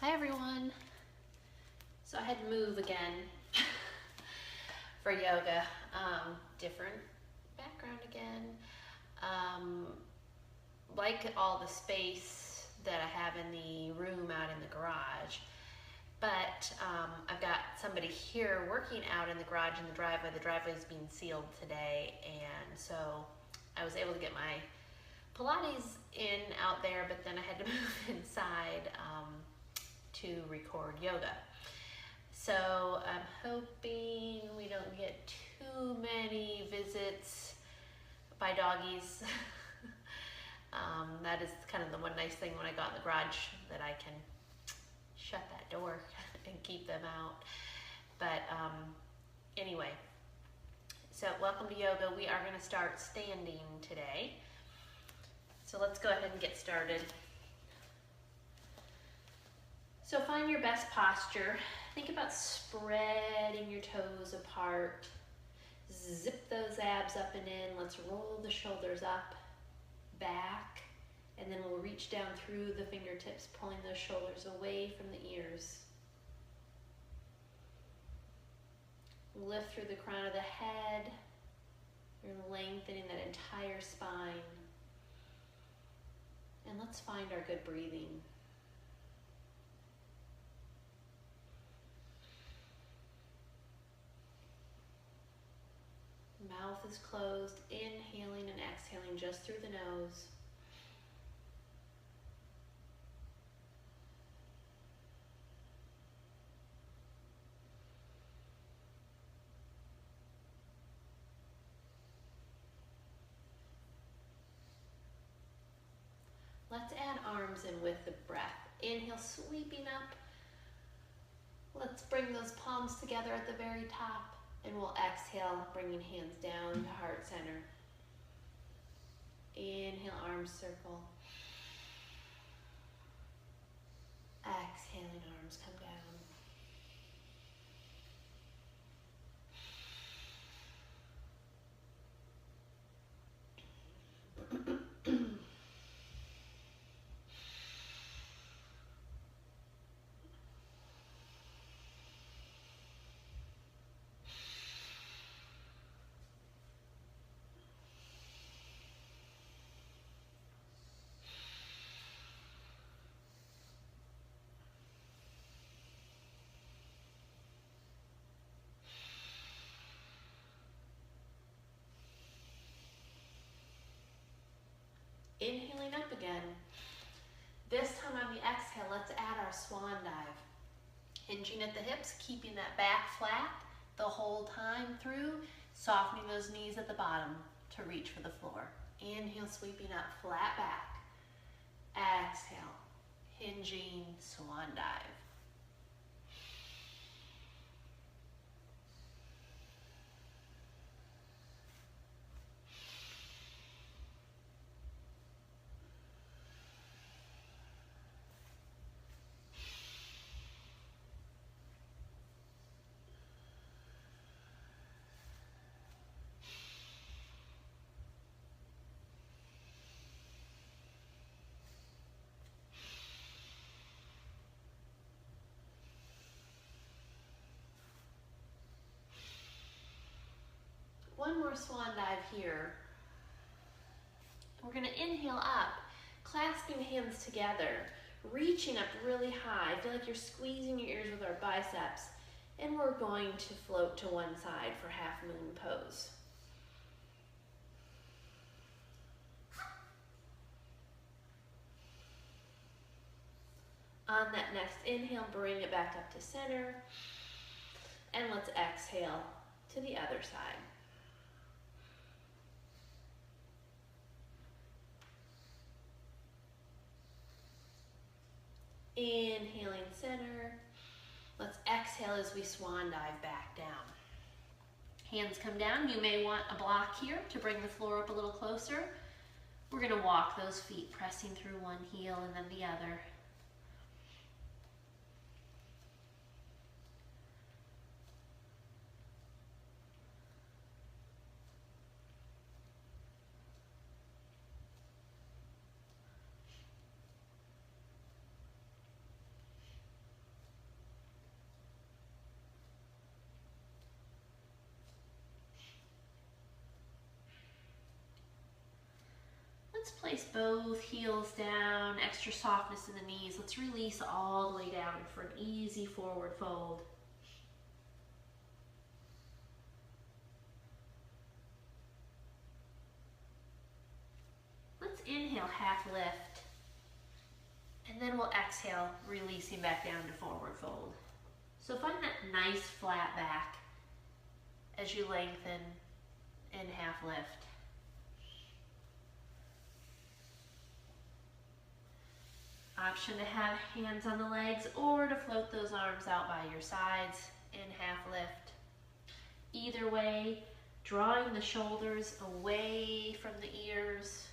Hi everyone. So I had to move again for yoga. Different background again. Like all the space that I have in the room out in the garage, but I've got somebody here working out in the garage in the driveway. The driveway is being sealed today, and so I was able to get my Pilates in out there, but then I had to move inside to record yoga. So I'm hoping we don't get too many visits by doggies. That is kind of the one nice thing when I got in the garage, that I can shut that door and keep them out. But anyway, so welcome to yoga. We are going to start standing today. So let's go ahead and get started. So find your best posture. Think about spreading your toes apart. Zip those abs up and in. Let's roll the shoulders up, back, and then we'll reach down through the fingertips, pulling those shoulders away from the ears. Lift through the crown of the head. You're lengthening that entire spine. And let's find our good breathing. Mouth is closed, inhaling and exhaling just through the nose. Let's add arms in with the breath. Inhale, sweeping up. Let's bring those palms together at the very top. And we'll exhale, bringing hands down to heart center. Inhale, arms circle. Exhaling, arms come down. Inhaling up again. This time on the exhale, let's add our swan dive. Hinging at the hips, keeping that back flat the whole time through, softening those knees at the bottom to reach for the floor. Inhale, sweeping up, flat back. Exhale, hinging, swan dive. One more swan dive here. We're going to inhale up, clasping hands together, reaching up really high. Feel like you're squeezing your ears with our biceps. And we're going to float to one side for half moon pose. On that next inhale, bring it back up to center. And let's exhale to the other side. Inhaling center. Let's exhale as we swan dive back down. Hands come down. You may want a block here to bring the floor up a little closer. We're going to walk those feet, pressing through one heel and then the other. Let's place both heels down, extra softness in the knees. Let's release all the way down for an easy forward fold. Let's inhale, half lift. And then we'll exhale, releasing back down to forward fold. So find that nice flat back as you lengthen in half lift. Option to have hands on the legs or to float those arms out by your sides in half lift. Either way, drawing the shoulders away from the ears.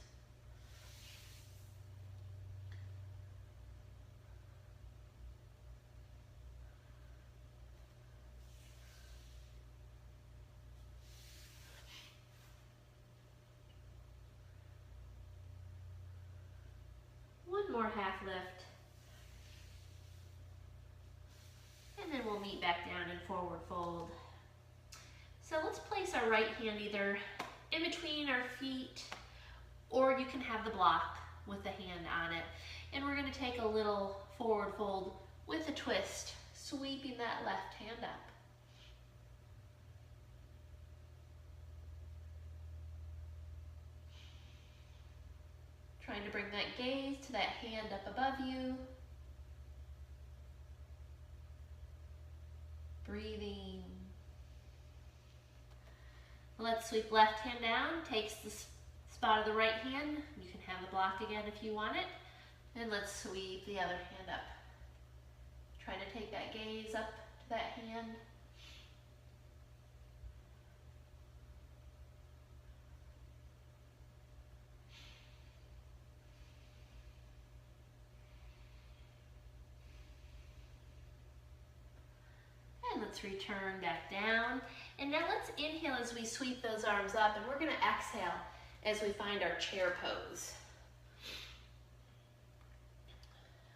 One more half lift. And then we'll meet back down in forward fold. So let's place our right hand either in between our feet, or you can have the block with the hand on it. And we're going to take a little forward fold with a twist, sweeping that left hand up. Trying to bring that gaze to that hand up above you. Breathing. Let's sweep left hand down, takes the spot of the right hand. You can have the block again if you want it. And let's sweep the other hand up. Trying to take that gaze up to that hand. Let's return back down. And now let's inhale as we sweep those arms up, and we're going to exhale as we find our chair pose.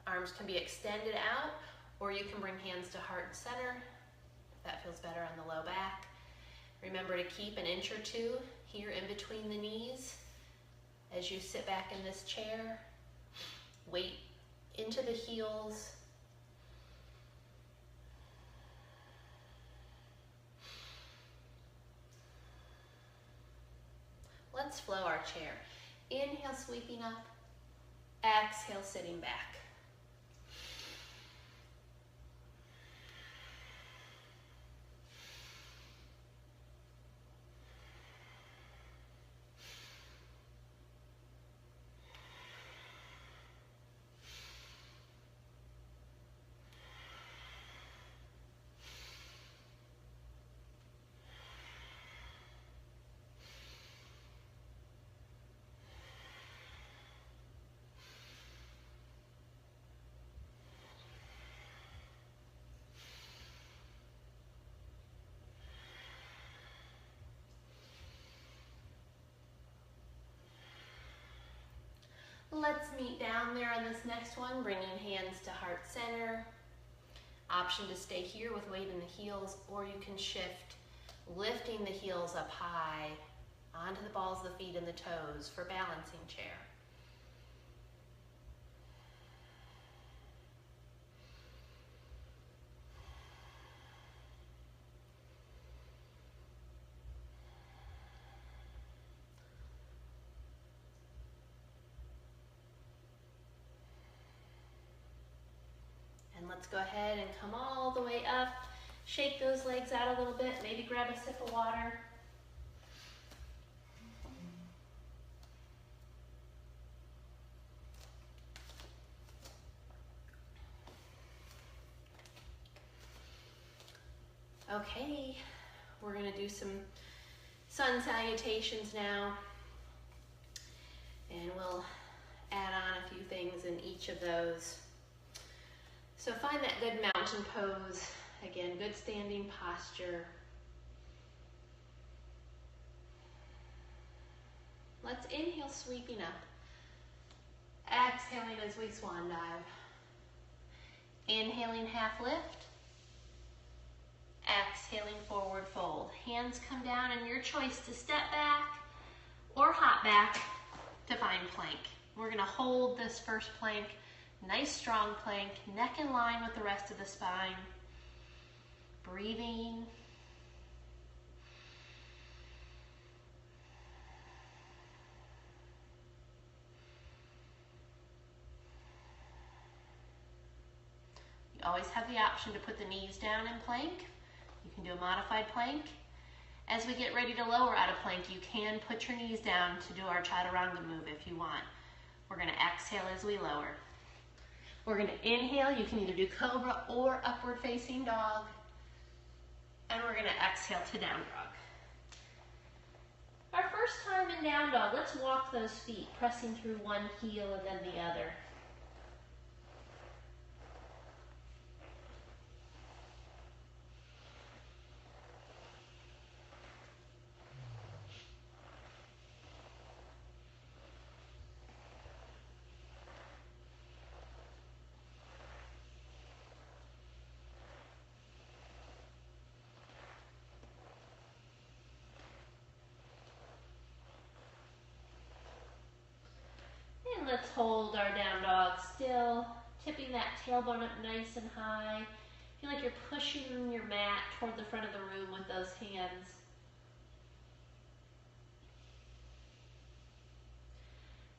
Arms can be extended out, or you can bring hands to heart and center, if that feels better on the low back. Remember to keep an inch or two here in between the knees as you sit back in this chair. Weight into the heels. Let's flow our chair. Inhale, sweeping up. Exhale, sitting back. Let's meet down there on this next one, bringing hands to heart center. Option to stay here with weight in the heels, or you can shift, lifting the heels up high onto the balls of the feet and the toes for balancing chair. Let's go ahead and come all the way up. Shake those legs out a little bit. Maybe grab a sip of water. Okay, we're going to do some sun salutations now. And we'll add on a few things in each of those. So find that good mountain pose. Again, good standing posture. Let's inhale, sweeping up. Exhaling as we swan dive. Inhaling, half lift. Exhaling, forward fold. Hands come down, and your choice to step back or hop back to find plank. We're gonna hold this first plank, nice strong plank, neck in line with the rest of the spine. Breathing. You always have the option to put the knees down in plank. You can do a modified plank. As we get ready to lower out of plank, you can put your knees down to do our chaturanga move if you want. We're gonna exhale as we lower. We're gonna inhale, you can either do cobra or upward facing dog. And we're gonna exhale to down dog. Our first time in down dog, let's walk those feet, pressing through one heel and then the other. Let's hold our down dog still, tipping that tailbone up nice and high. Feel like you're pushing your mat toward the front of the room with those hands.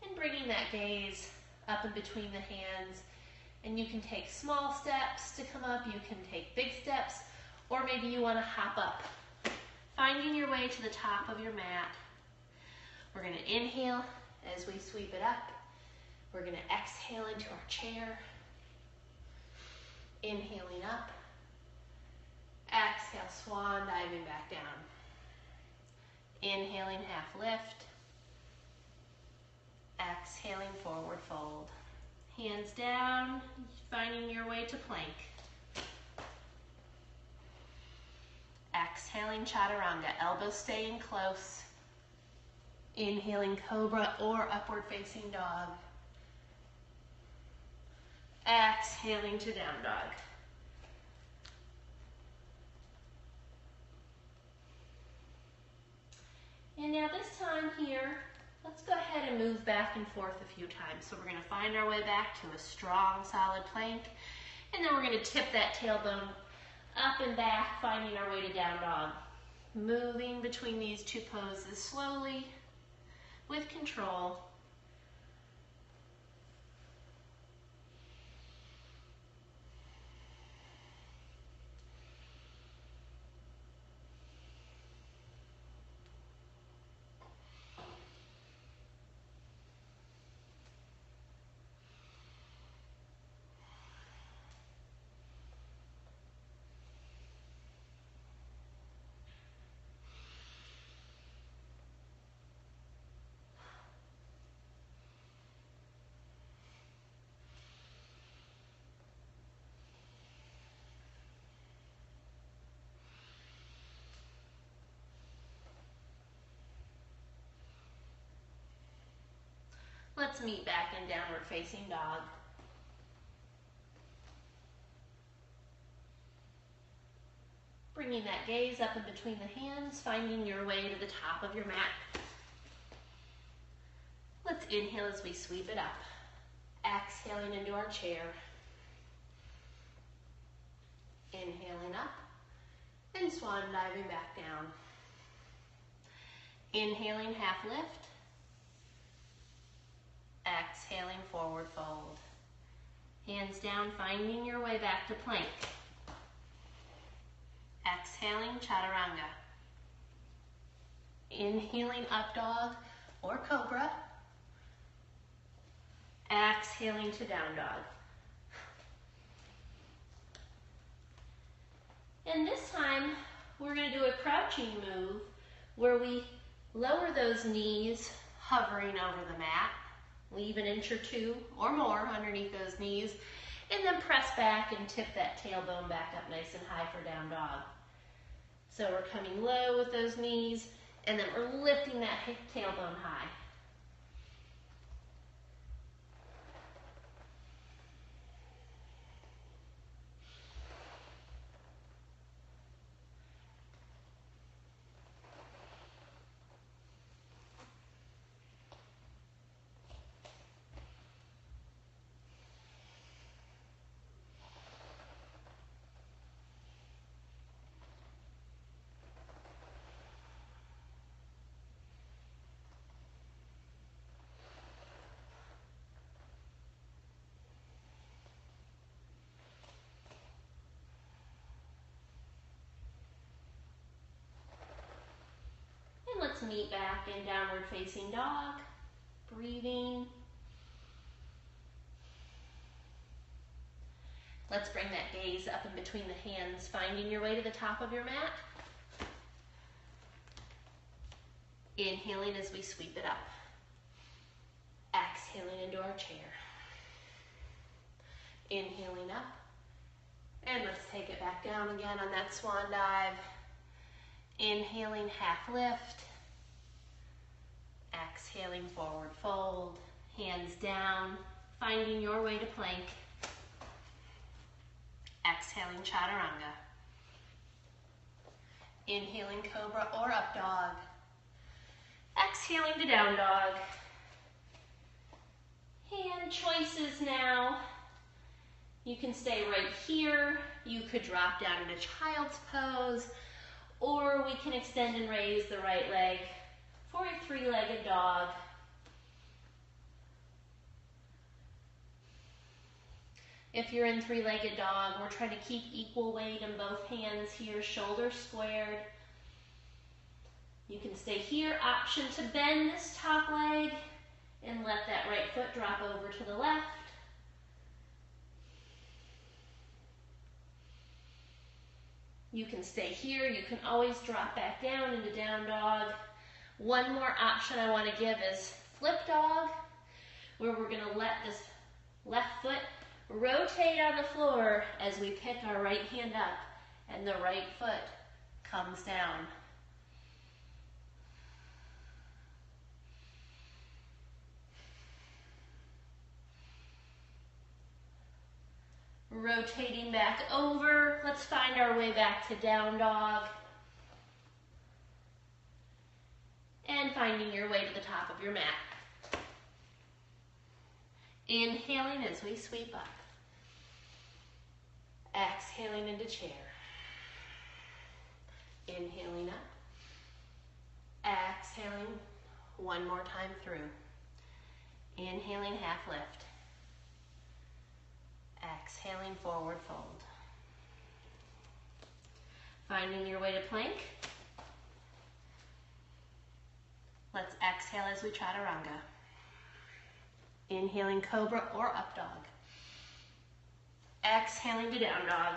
And bringing that gaze up in between the hands. And you can take small steps to come up, you can take big steps, or maybe you want to hop up. Finding your way to the top of your mat. We're going to inhale as we sweep it up. We're going to exhale into our chair. Inhaling up. Exhale, swan diving back down. Inhaling, half lift. Exhaling, forward fold. Hands down, finding your way to plank. Exhaling, chaturanga, elbows staying close. Inhaling, cobra or upward facing dog. Exhaling to down dog. And now this time here, let's go ahead and move back and forth a few times. So we're going to find our way back to a strong, solid plank. And then we're going to tip that tailbone up and back, finding our way to down dog. Moving between these two poses slowly, with control. Let's meet back in downward facing dog. Bringing that gaze up in between the hands, finding your way to the top of your mat. Let's inhale as we sweep it up. Exhaling into our chair. Inhaling up and swan diving back down. Inhaling, half lift. Exhaling, forward fold. Hands down, finding your way back to plank. Exhaling, chaturanga. Inhaling, up dog or cobra. Exhaling to down dog. And this time, we're going to do a crouching move where we lower those knees, hovering over the mat. Leave an inch or two or more underneath those knees, and then press back and tip that tailbone back up nice and high for down dog. So we're coming low with those knees, and then we're lifting that tailbone high. meet back in downward facing dog. Breathing. Let's bring that gaze up in between the hands, finding your way to the top of your mat. Inhaling as we sweep it up. Exhaling into our chair. Inhaling up. And let's take it back down again on that swan dive. Inhaling, half lift. Exhaling, forward fold. Hands down, finding your way to plank. Exhaling, chaturanga. Inhaling, cobra or up dog. Exhaling to down dog. Hand choices now. You can stay right here. You could drop down into child's pose, or we can extend and raise the right leg for a three-legged dog. If you're in three-legged dog, we're trying to keep equal weight in both hands here, shoulders squared. You can stay here, option to bend this top leg and let that right foot drop over to the left. You can stay here, you can always drop back down into down dog. One more option I want to give is flip dog, where we're going to let this left foot rotate on the floor as we pick our right hand up and the right foot comes down. Rotating back over, let's find our way back to down dog. And finding your way to the top of your mat. Inhaling as we sweep up. Exhaling into chair. Inhaling up. Exhaling one more time through. Inhaling, half lift. Exhaling, forward fold. Finding your way to plank. Let's exhale as we chaturanga. Inhaling, cobra or up dog. Exhaling to down dog.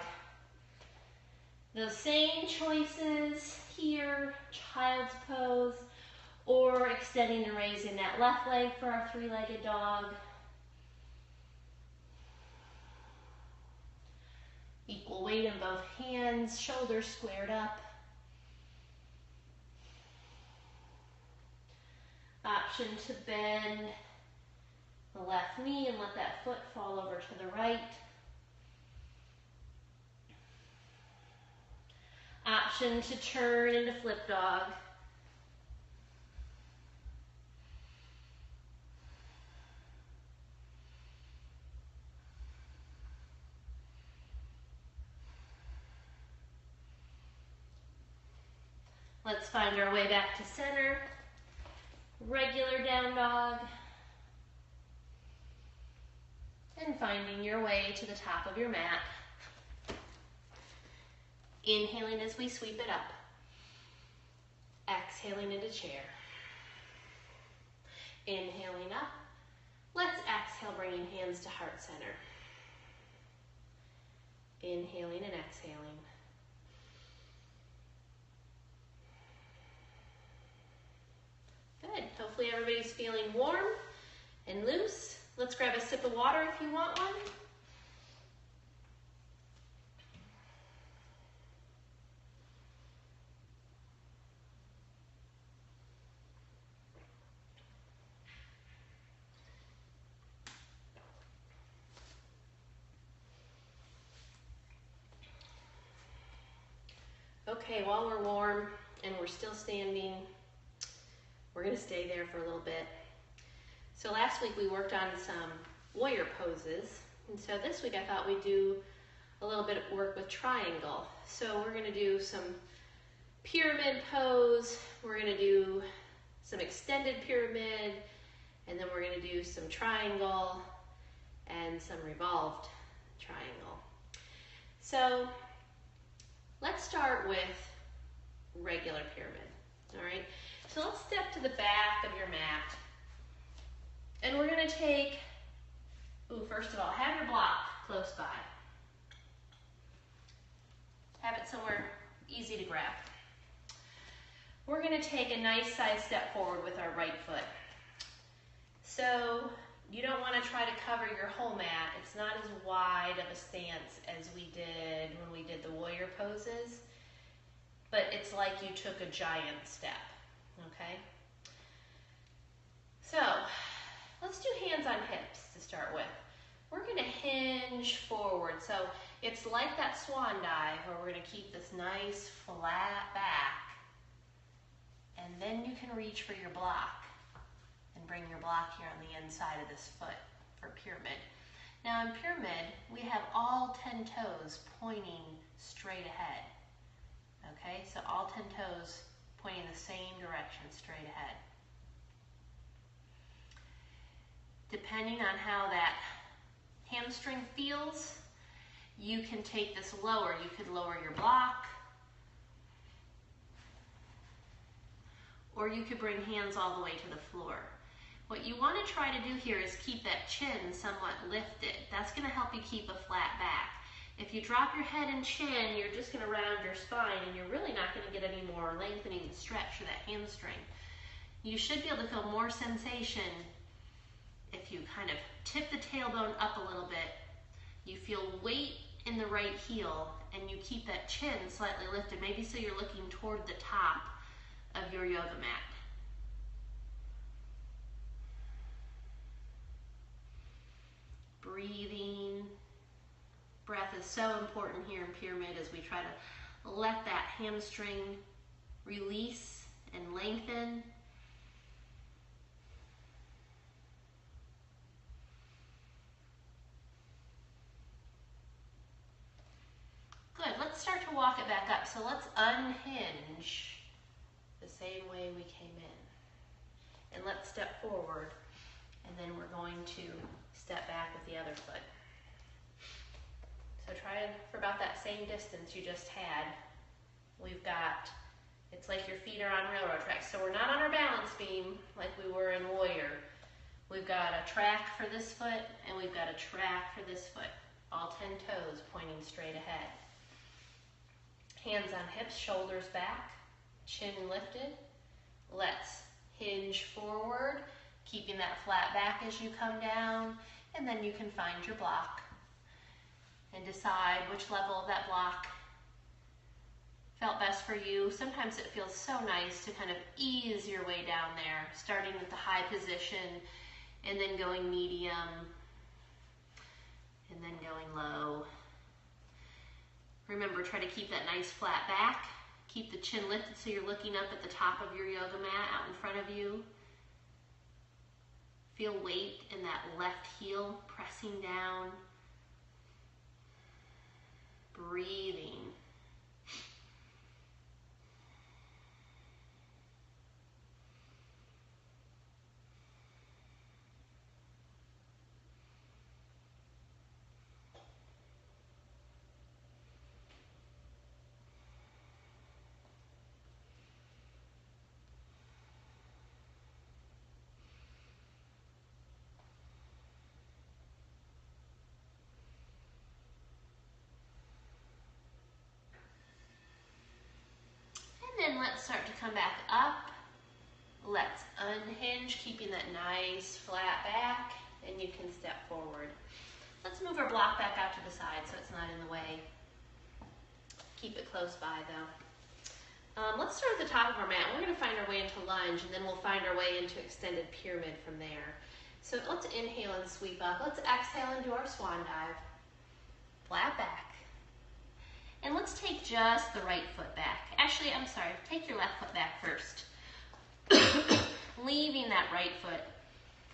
Those same choices here, child's pose, or extending and raising that left leg for our three-legged dog. Equal weight in both hands, shoulders squared up. Option to bend the left knee and let that foot fall over to the right. Option to turn into flip dog. Let's find our way back to center. Regular down dog. And finding your way to the top of your mat. Inhaling as we sweep it up. Exhaling into chair. Inhaling up. Let's exhale, bringing hands to heart center. Inhaling and exhaling. Good. Hopefully everybody's feeling warm and loose. Let's grab a sip of water if you want one. Okay, while we're warm and we're still standing, we're going to stay there for a little bit. So last week we worked on some warrior poses, and so this week I thought we'd do a little bit of work with triangle. So we're going to do some pyramid pose, we're going to do some extended pyramid, and then we're going to do some triangle and some revolved triangle. So let's start with regular pyramid, all right? So let's step to the back of your mat. And we're gonna take, first of all, have your block close by. Have it somewhere easy to grab. We're gonna take a nice size step forward with our right foot. So you don't wanna try to cover your whole mat. It's not as wide of a stance as we did when we did the warrior poses, but it's like you took a giant step, okay? So let's do hands on hips to start with. We're gonna hinge forward. So it's like that swan dive where we're gonna keep this nice flat back, and then you can reach for your block and bring your block here on the inside of this foot for pyramid. Now in pyramid, we have all 10 toes pointing straight ahead. Okay, so all 10 toes pointing the same direction, straight ahead. Depending on how that hamstring feels, you can take this lower. You could lower your block, or you could bring hands all the way to the floor. What you want to try to do here is keep that chin somewhat lifted. That's going to help you keep a flat back. If you drop your head and chin, you're just going to round your spine, and you're really not going to get any more lengthening and stretch for that hamstring. You should be able to feel more sensation if you kind of tip the tailbone up a little bit. You feel weight in the right heel, and you keep that chin slightly lifted, maybe so you're looking toward the top of your yoga mat. Breathing. Breath is so important here in pyramid as we try to let that hamstring release and lengthen. Good, let's start to walk it back up. So let's unhinge the same way we came in. And let's step forward, and then we're going to step back with the other foot. So try for about that same distance you just had. We've got, it's like your feet are on railroad tracks. So we're not on our balance beam like we were in warrior. We've got a track for this foot, and we've got a track for this foot. All 10 toes pointing straight ahead. Hands on hips, shoulders back, chin lifted. Let's hinge forward, keeping that flat back as you come down, and then you can find your block and decide which level of that block felt best for you. Sometimes it feels so nice to kind of ease your way down there, starting with the high position and then going medium and then going low. Remember, try to keep that nice flat back. Keep the chin lifted so you're looking up at the top of your yoga mat out in front of you. Feel weight in that left heel pressing down. Breathing. And then let's start to come back up. Let's unhinge, keeping that nice flat back, and you can step forward. Let's move our block back out to the side so it's not in the way. Keep it close by though. Let's start at the top of our mat. We're going to find our way into lunge, and then we'll find our way into extended pyramid from there. So let's inhale and sweep up. Let's exhale and do our swan dive. Flat back. And let's take just the right foot back. Actually, I'm sorry, take your left foot back first. Leaving that right foot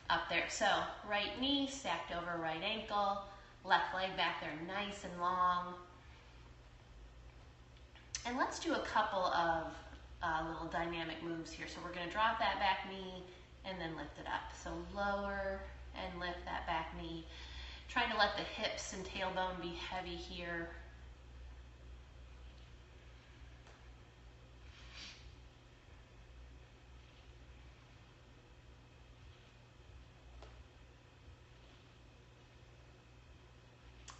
up there. So right knee stacked over right ankle, left leg back there nice and long. And let's do a couple of little dynamic moves here. So we're gonna drop that back knee and then lift it up. So lower and lift that back knee. Trying to let the hips and tailbone be heavy here.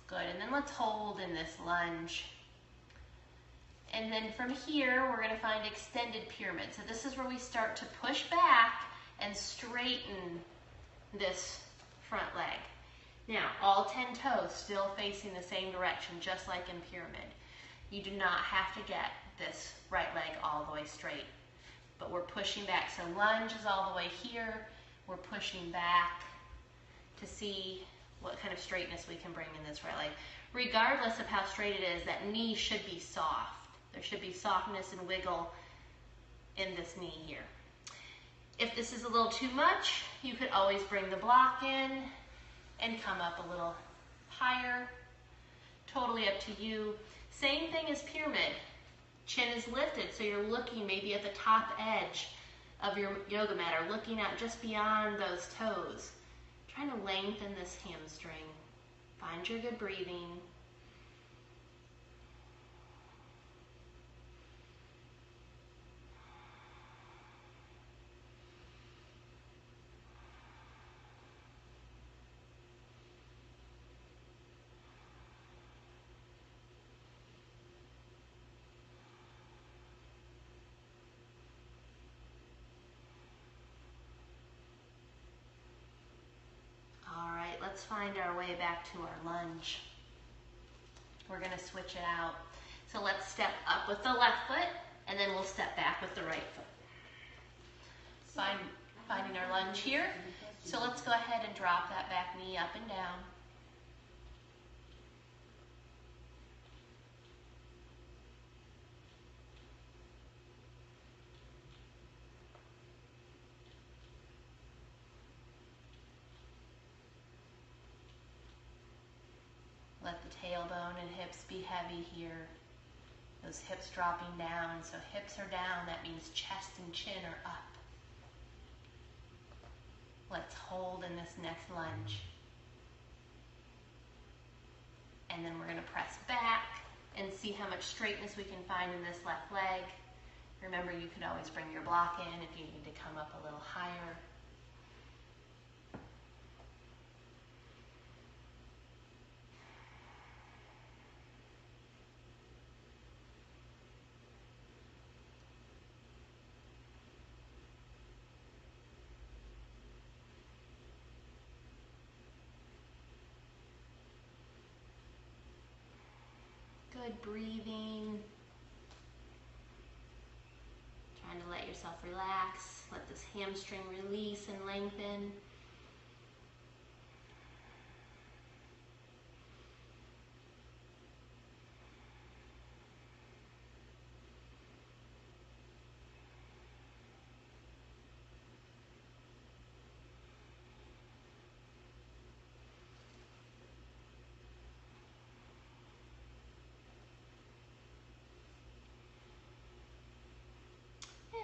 Good, and then let's hold in this lunge. And then from here, we're gonna find extended pyramid. So this is where we start to push back and straighten this front leg. Now, all 10 toes still facing the same direction, just like in pyramid. You do not have to get this right leg all the way straight, but we're pushing back. So lunge is all the way here. We're pushing back to see what kind of straightness we can bring in this right leg. Regardless of how straight it is, that knee should be soft. There should be softness and wiggle in this knee here. If this is a little too much, you could always bring the block in and come up a little higher. Totally up to you. Same thing as pyramid. Chin is lifted, so you're looking maybe at the top edge of your yoga mat or looking out just beyond those toes. Trying to lengthen this hamstring. Find your good breathing. Let's find our way back to our lunge. We're going to switch it out. So let's step up with the left foot, and then we'll step back with the right foot. Finding our lunge here. So let's go ahead and drop that back knee up and down. Let the tailbone and hips be heavy here. Those hips dropping down. So hips are down, that means chest and chin are up. Let's hold in this next lunge. And then we're going to press back and see how much straightness we can find in this left leg. Remember, you could always bring your block in if you need to come up a little higher. Good breathing. Trying to let yourself relax. Let this hamstring release and lengthen.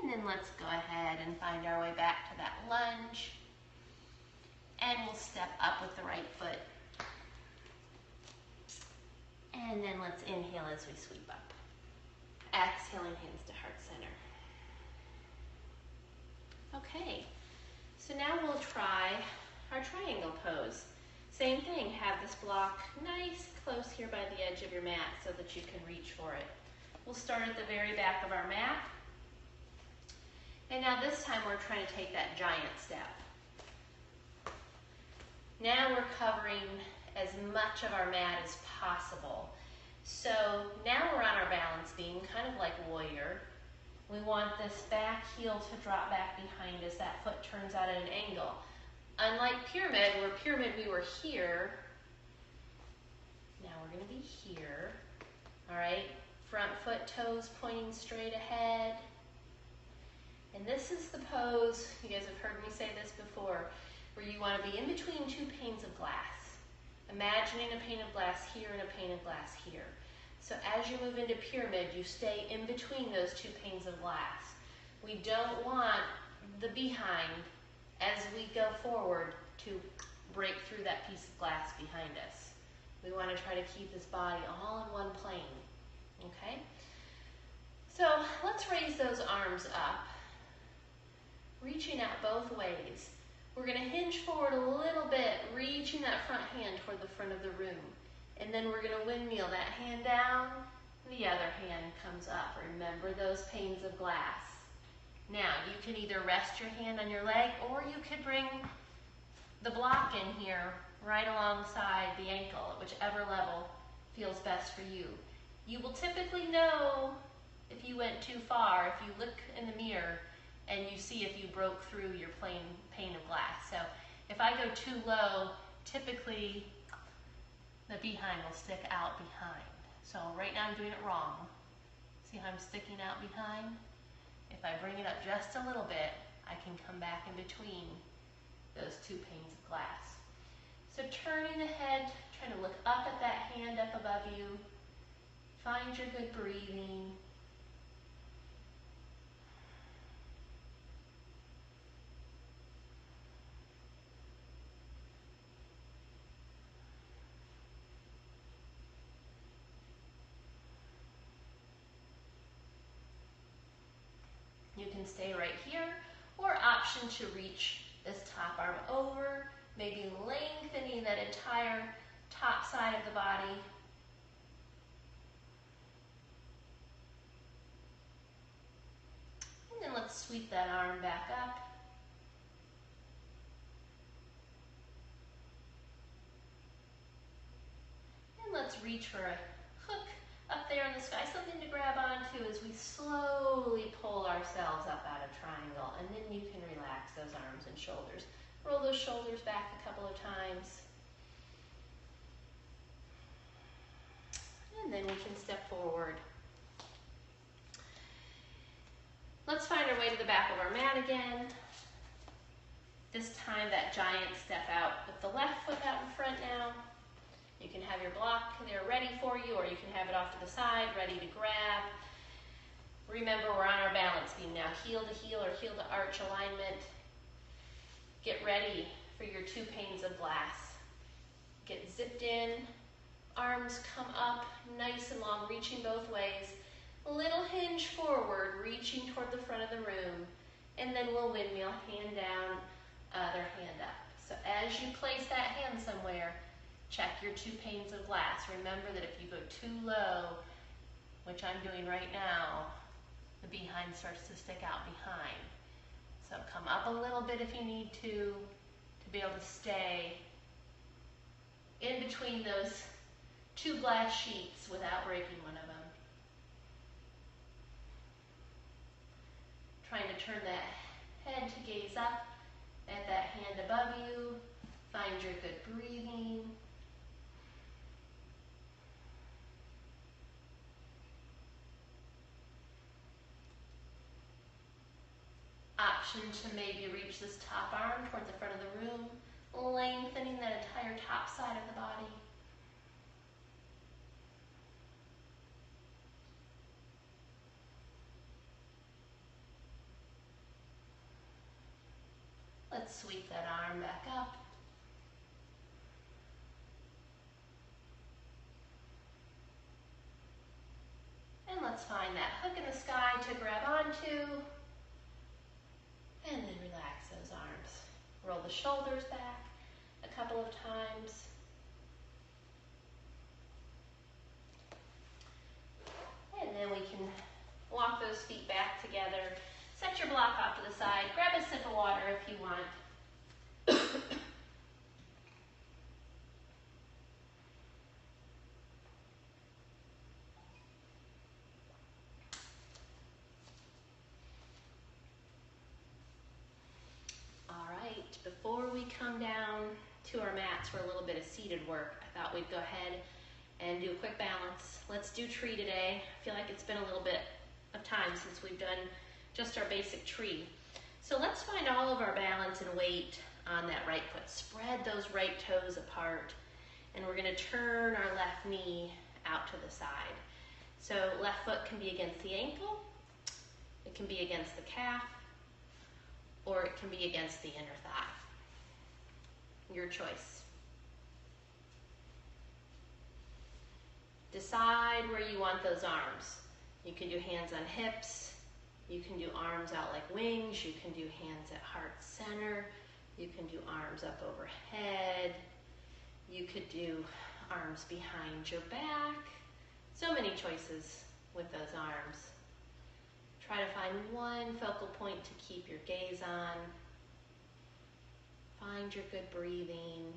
And then let's go ahead and find our way back to that lunge. And we'll step up with the right foot. And then let's inhale as we sweep up. Exhaling, hands to heart center. Okay, so now we'll try our triangle pose. Same thing, have this block nice close here by the edge of your mat so that you can reach for it. We'll start at the very back of our mat. And now this time we're trying to take that giant step. Now we're covering as much of our mat as possible. So now we're on our balance beam, kind of like warrior. We want this back heel to drop back behind us. That foot turns out at an angle. Unlike pyramid, where pyramid we were here, now we're going to be here. All right, front foot, toes pointing straight ahead. And this is the pose, you guys have heard me say this before, where you want to be in between two panes of glass. Imagining a pane of glass here and a pane of glass here. So as you move into pyramid, you stay in between those two panes of glass. We don't want the behind, as we go forward, to break through that piece of glass behind us. We want to try to keep this body all in one plane, okay? So let's raise those arms up. Reaching out both ways. We're going to hinge forward a little bit, reaching that front hand toward the front of the room. And then we're gonna windmill that hand down, the other hand comes up. Remember those panes of glass. Now, you can either rest your hand on your leg, or you could bring the block in here right alongside the ankle, at whichever level feels best for you. You will typically know if you went too far, if you look in the mirror and you see if you broke through your pane of glass. So if I go too low, typically the behind will stick out behind. So right now I'm doing it wrong. See how I'm sticking out behind? If I bring it up just a little bit, I can come back in between those two panes of glass. So turning the head, trying to look up at that hand up above you. Find your good breathing. You can stay right here, or option to reach this top arm over, maybe lengthening that entire top side of the body. And then let's sweep that arm back up. And let's reach for a hook up there in the sky, something to grab onto as we slowly pull ourselves up out of triangle. And then you can relax those arms and shoulders. Roll those shoulders back a couple of times. And then we can step forward. Let's find our way to the back of our mat again. This time that giant step out with the left foot out in front now. You can have your block there ready for you, or you can have it off to the side, ready to grab. Remember, we're on our balance beam now, heel to heel or heel to arch alignment. Get ready for your two panes of glass. Get zipped in, arms come up, nice and long, reaching both ways. Little hinge forward, reaching toward the front of the room. And then we'll windmill, hand down, other hand up. So as you place that hand somewhere, check your two panes of glass. Remember that if you go too low, which I'm doing right now, the behind starts to stick out behind. So come up a little bit if you need to be able to stay in between those two glass sheets without breaking one of them. Trying to turn that head to gaze up at that hand above you. Find your good breathing. Option to maybe reach this top arm toward the front of the room, lengthening that entire top side of the body. Let's sweep that arm back up. And let's find that hook in the sky to grab onto. And then relax those arms. Roll the shoulders back a couple of times. And then we can walk those feet back together. Set your block off to the side. Grab a sip of water if you want. All right, before we come down to our mats for a little bit of seated work, I thought we'd go ahead and do a quick balance. Let's do tree today. I feel like it's been a little bit of time since we've done just our basic tree. So let's find all of our balance and weight on that right foot. Spread those right toes apart, and we're gonna turn our left knee out to the side. So left foot can be against the ankle, it can be against the calf, or it can be against the inner thigh. Your choice. Decide where you want those arms. You can do hands on hips, you can do arms out like wings, you can do hands at heart center, you can do arms up overhead, you could do arms behind your back. So many choices with those arms. Try to find one focal point to keep your gaze on. Find your good breathing.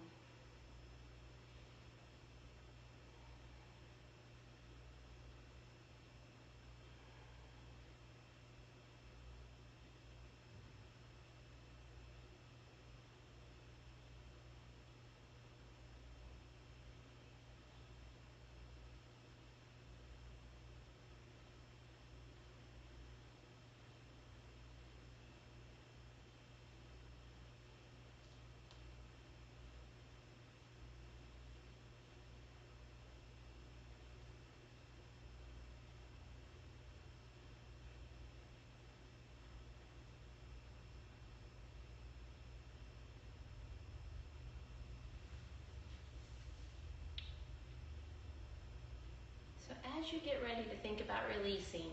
So as you get ready to think about releasing,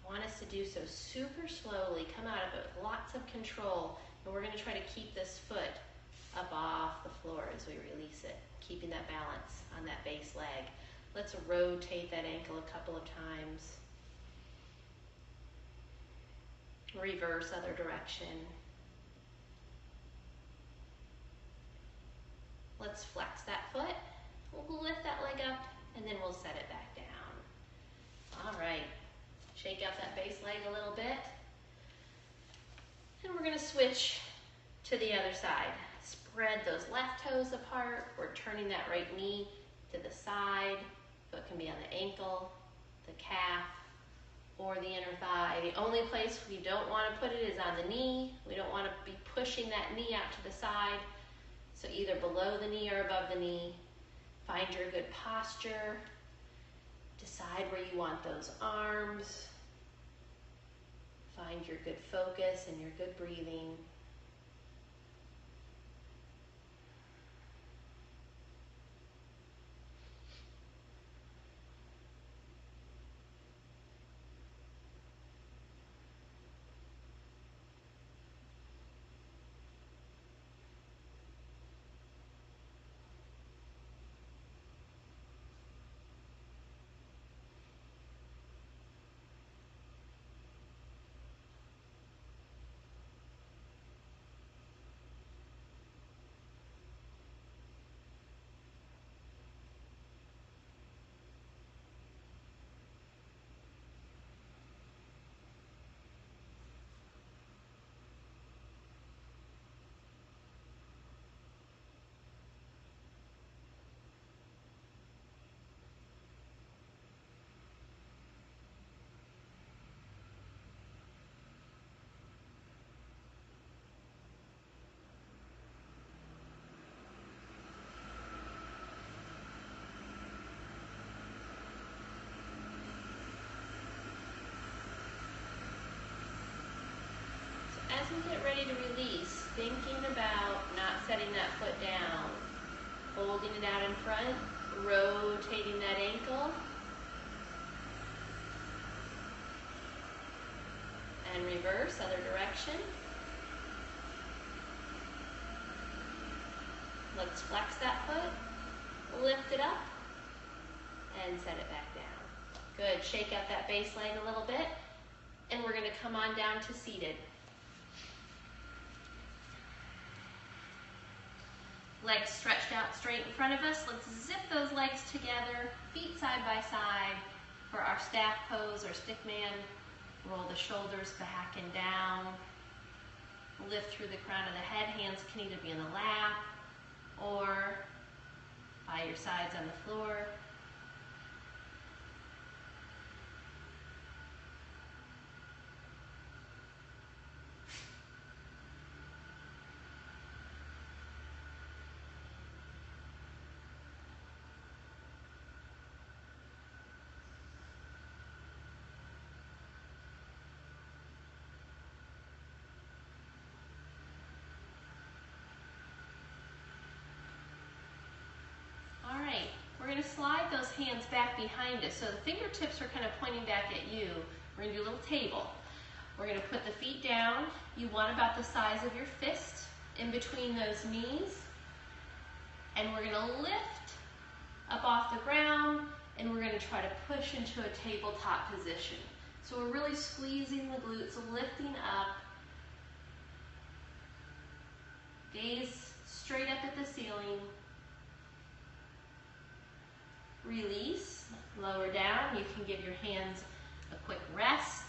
I want us to do so super slowly. Come out of it with lots of control. And we're going to try to keep this foot up off the floor as we release it, keeping that balance on that base leg. Let's rotate that ankle a couple of times. Reverse other direction. Let's flex that foot. We'll lift that leg up and then we'll set it back down. All right. Shake out that base leg a little bit. And we're going to switch to the other side. Spread those left toes apart. We're turning that right knee to the side. Foot can be on the ankle, the calf, or the inner thigh. The only place we don't want to put it is on the knee. We don't want to be pushing that knee out to the side. So either below the knee or above the knee. Find your good posture. Decide where you want those arms. Find your good focus and your good breathing. As we get ready to release, thinking about not setting that foot down, holding it out in front, rotating that ankle, and reverse, other direction. Let's flex that foot, lift it up, and set it back down. Good, shake out that base leg a little bit, and we're gonna come on down to seated. Legs stretched out straight in front of us. Let's zip those legs together, feet side by side for our staff pose or stick man. Roll the shoulders back and down. Lift through the crown of the head. Hands can either be in the lap or by your sides on the floor. We're going to slide those hands back behind us. So the fingertips are kind of pointing back at you. We're going to do a little table. We're going to put the feet down. You want about the size of your fist in between those knees. And we're going to lift to try to push into a tabletop position. So we're really squeezing the glutes, lifting up. Gaze straight up at the ceiling. Release, lower down. You can give your hands a quick rest.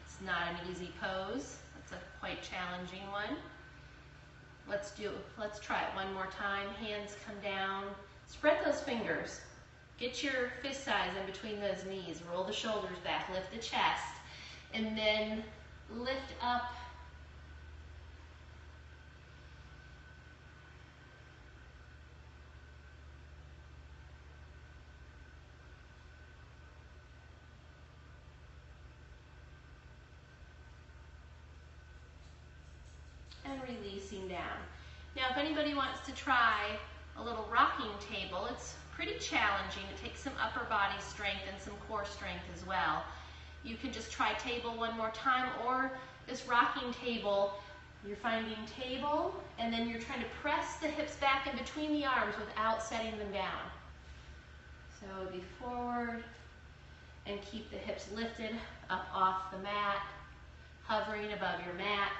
It's not an easy pose. It's a quite challenging one. Let's try it one more time. Hands come down. Spread those fingers. Get your fist size in between those knees. Roll the shoulders back, lift the chest, and then lift up. And releasing down. Now, if anybody wants to try a little rocking table, it's pretty challenging. It takes some upper body strength and some core strength as well. You can just try table one more time, or this rocking table, you're finding table, and then you're trying to press the hips back in between the arms without setting them down. So be forward and keep the hips lifted up off the mat, hovering above your mat.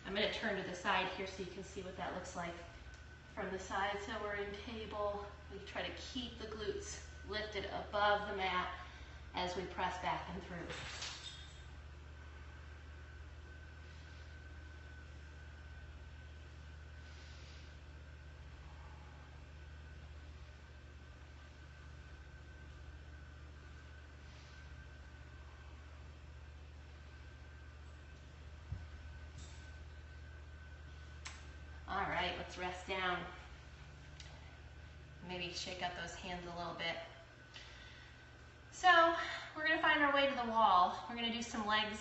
I'm going to turn to the side here so you can see what that looks like from the side. So we're in table. We try to keep the glutes lifted above the mat as we press back and through. All right, let's rest down. Maybe shake up those hands a little bit. So we're going to find our way to the wall. We're going to do some legs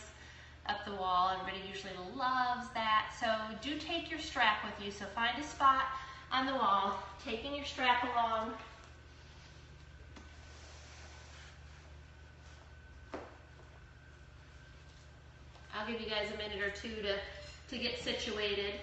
up the wall. Everybody usually loves that. So do take your strap with you. So find a spot on the wall, taking your strap along. I'll give you guys a minute or two to get situated.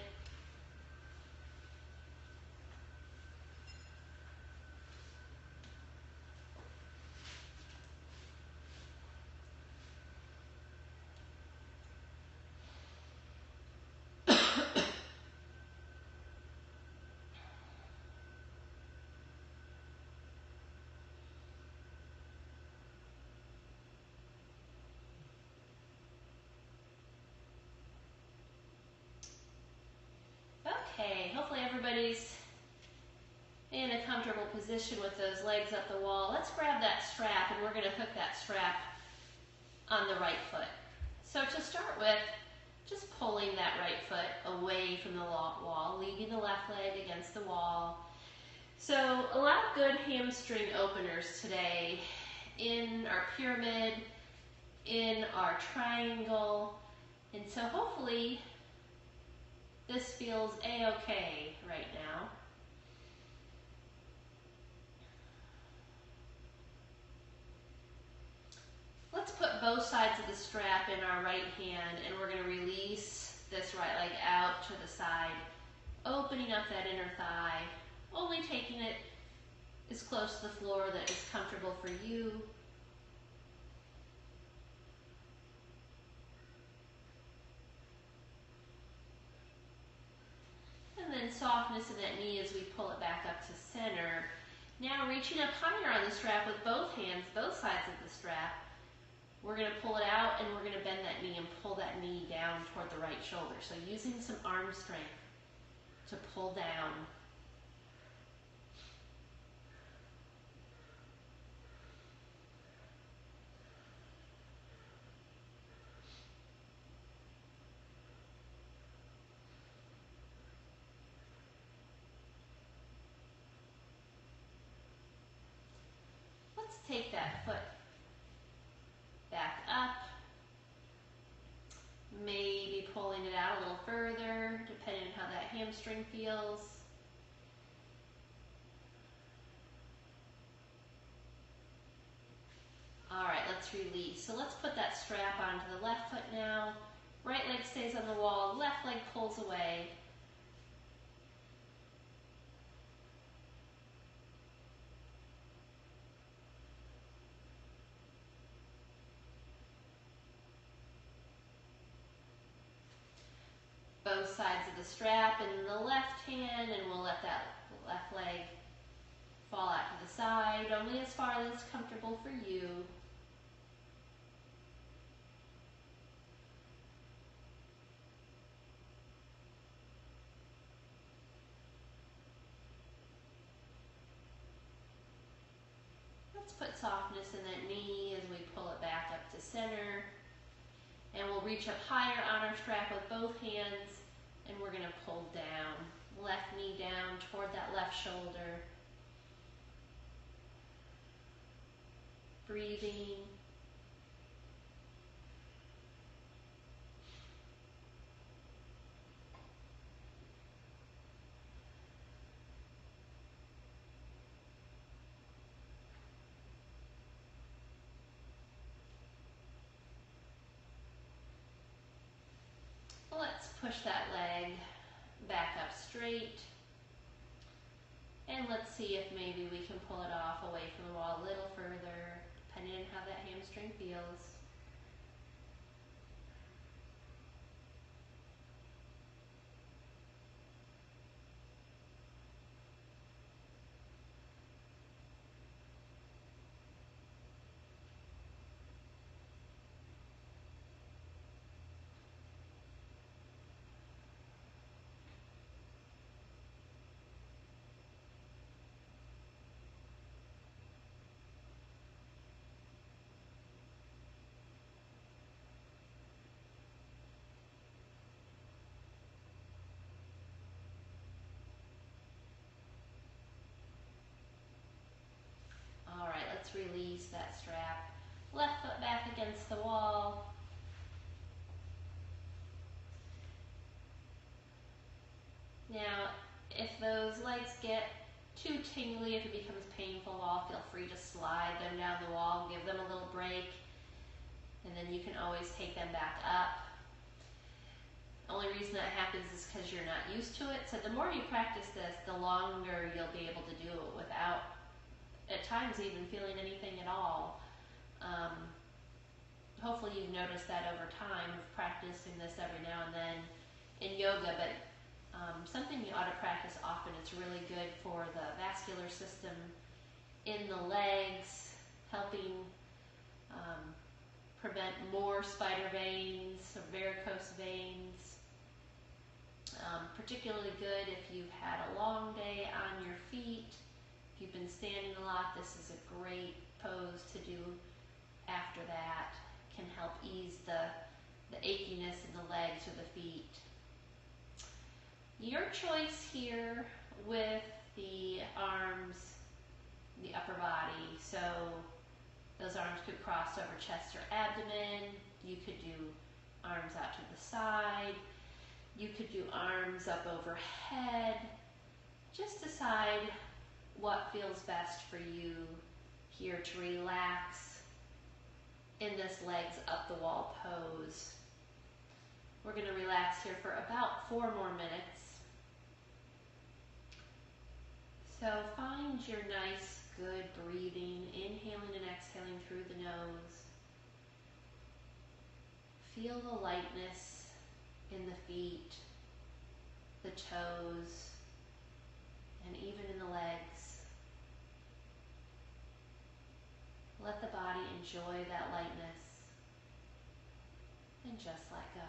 Okay, hopefully everybody's in a comfortable position with those legs up the wall. Let's grab that strap, and we're going to hook that strap on the right foot. So to start with, just pulling that right foot away from the wall, leaving the left leg against the wall. So a lot of good hamstring openers today in our pyramid, in our triangle, and so hopefully this feels a-okay right now. Let's put both sides of the strap in our right hand, and we're going to release this right leg out to the side, opening up that inner thigh, only taking it as close to the floor that is comfortable for you. And then softness in that knee as we pull it back up to center. Now reaching up higher on the strap with both hands, both sides of the strap. We're going to pull it out, and we're going to bend that knee and pull that knee down toward the right shoulder. So using some arm strength to pull down. Let's take that foot back up, maybe pulling it out a little further, depending on how that hamstring feels. All right, let's release. So let's put that strap onto the left foot now. Right leg stays on the wall, left leg pulls away. both sides of the strap in the left hand, and we'll let that left leg fall out to the side, only as far as it's comfortable for you. Let's put softness in that knee as we pull it back up to center. And we'll reach up higher on our strap with both hands, and we're going to pull down. Left knee down toward that left shoulder. Breathing. Let's push that leg back up straight. And let's see if maybe we can pull it off away from the wall a little further, depending on how that hamstring feels. All right, let's release that strap. Left foot back against the wall. Now, if those legs get too tingly, if it becomes painful at all, feel free to slide them down the wall, give them a little break, and then you can always take them back up. The only reason that happens is because you're not used to it. So the more you practice this, the longer you'll be able to do it without, at times, even feeling anything at all. Hopefully you've noticed that over time of practicing this every now and then in yoga, but something you ought to practice often. It's really good for the vascular system in the legs, helping prevent more spider veins or varicose veins. Particularly good if you've had a long day on your feet. If you've been standing a lot, this is a great pose to do after that. Can help ease the achiness in the legs or the feet. Your choice here with the arms, the upper body. So those arms could cross over chest or abdomen. You could do arms out to the side. You could do arms up overhead. Just decide what feels best for you here to relax in this legs up the wall pose. We're going to relax here for about 4 more minutes. So find your nice, good breathing, inhaling and exhaling through the nose. Feel the lightness in the feet, the toes, and even in the legs. Let the body enjoy that lightness and just let go.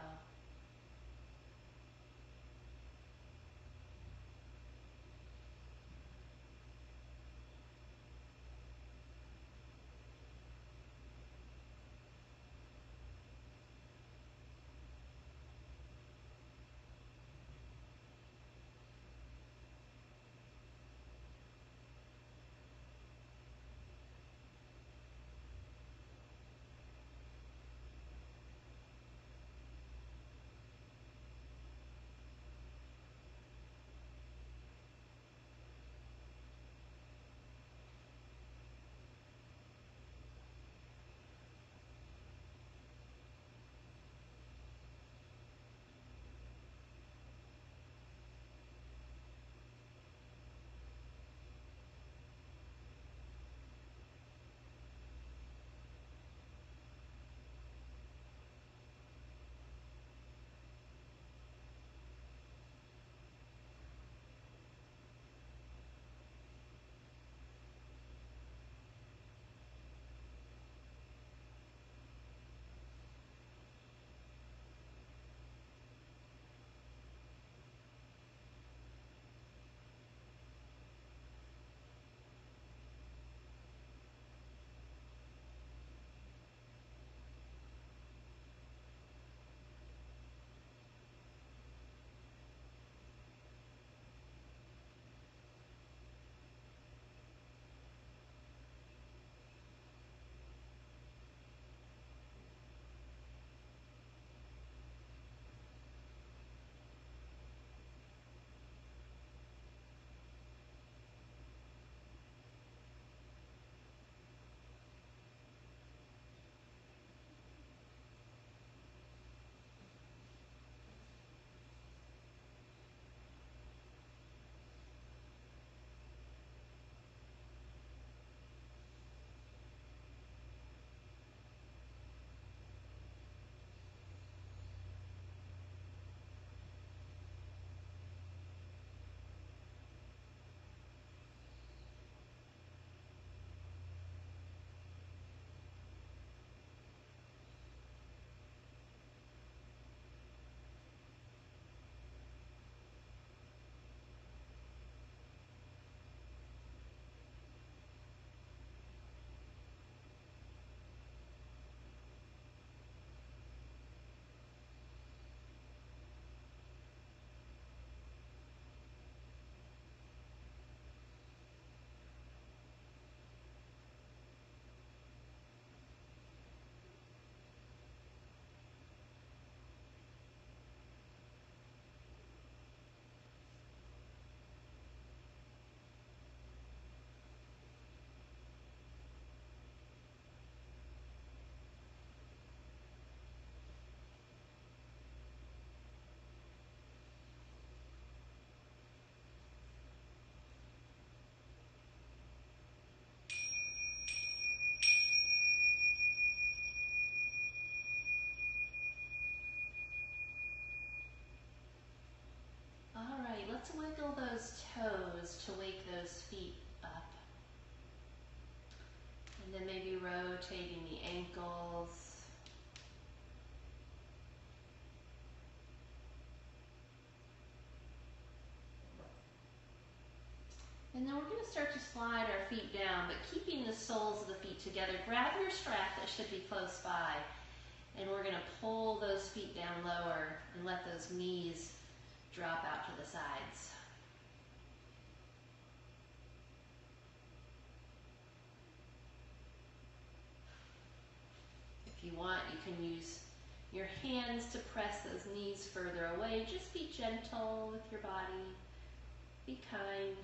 let's wiggle those toes to wake those feet up. And then maybe rotating the ankles. And then we're going to start to slide our feet down, but keeping the soles of the feet together. Grab your strap that should be close by. And we're going to pull those feet down lower and let those knees drop out to the sides. If you want, you can use your hands to press those knees further away. Just be gentle with your body. Be kind.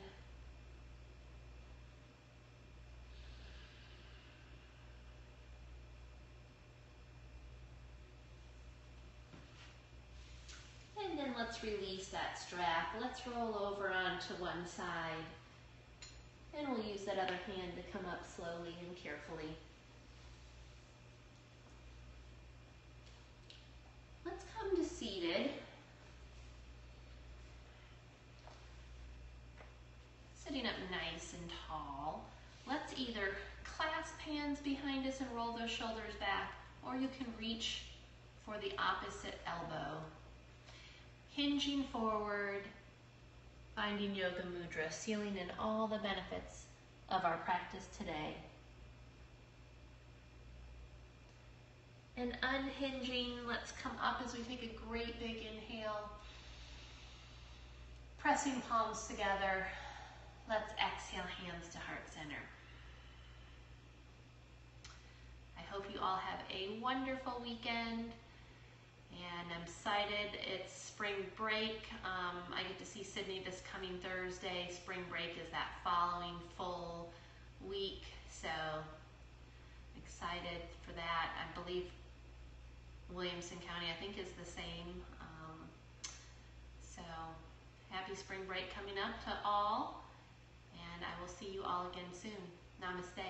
And then let's release that strap. Let's roll over onto one side. And we'll use that other hand to come up slowly and carefully. Let's come to seated. Sitting up nice and tall. Let's either clasp hands behind us and roll those shoulders back, or you can reach for the opposite elbow. Hinging forward, finding Yoga Mudra, sealing in all the benefits of our practice today. And unhinging, let's come up as we take a great big inhale. Pressing palms together. Let's exhale, hands to heart center. I hope you all have a wonderful weekend. And I'm excited, it's spring break. I get to see Sydney this coming Thursday. Spring break is that following full week, so I'm excited for that. I believe Williamson County, I think, is the same. So happy spring break coming up to all, and I will see you all again soon. Namaste.